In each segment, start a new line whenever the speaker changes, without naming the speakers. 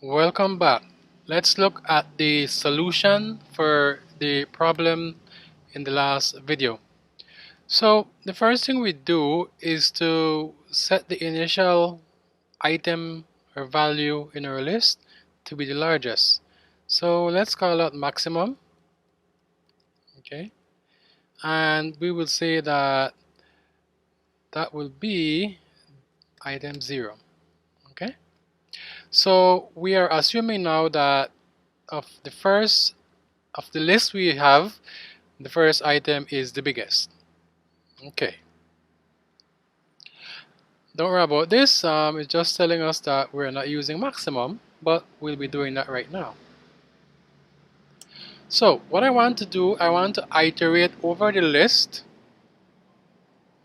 Welcome back. Let's look at the solution for the problem in the last video. So the first thing we do is to set the initial item or value in our list to be the largest. So let's call out maximum. Okay. And we will say that that will be item 0. Okay. So we are assuming now that of the list we have, the first item is the biggest. Okay. Don't worry about this. It's just telling us that we're not using maximum, but we'll be doing that right now. So what I want to do, I want to iterate over the list,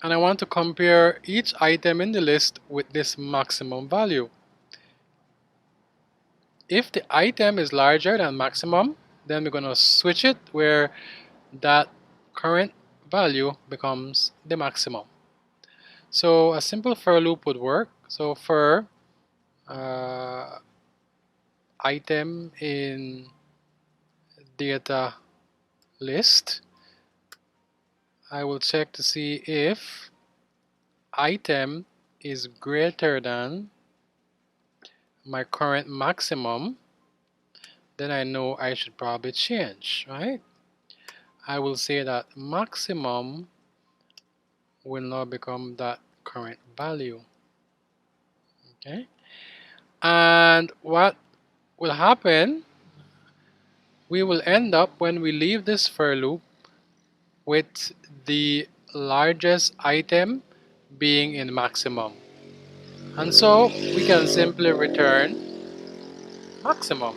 and I want to compare each item in the list with this maximum value. If the item is larger than maximum, then we're going to switch it where that current value becomes the maximum. So a simple for loop would work. So for item in data list, I will check to see if item is greater than my current maximum, then I know I should probably change, right? I will say that maximum will now become that current value. Okay, and what will happen, we will end up when we leave this for loop with the largest item being in maximum, and so we can simply return maximum.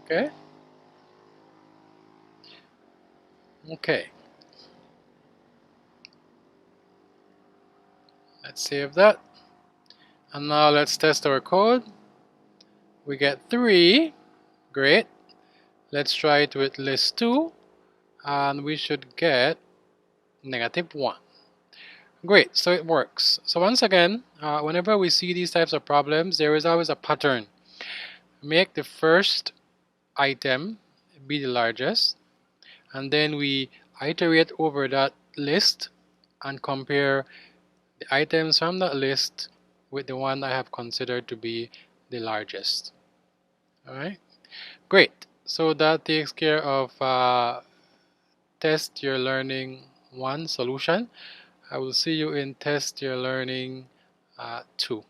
Okay, let's save that, and now let's test our code. We get 3. Great. Let's try it with list 2, and we should get -1. Great, so it works. So once again, whenever we see these types of problems, there is always a pattern. Make the first item be the largest, and then we iterate over that list and compare the items from that list with the one I have considered to be the largest. Alright, great. So that takes care of Test Your Learning 1 solution. I will see you in Test Your Learning 2.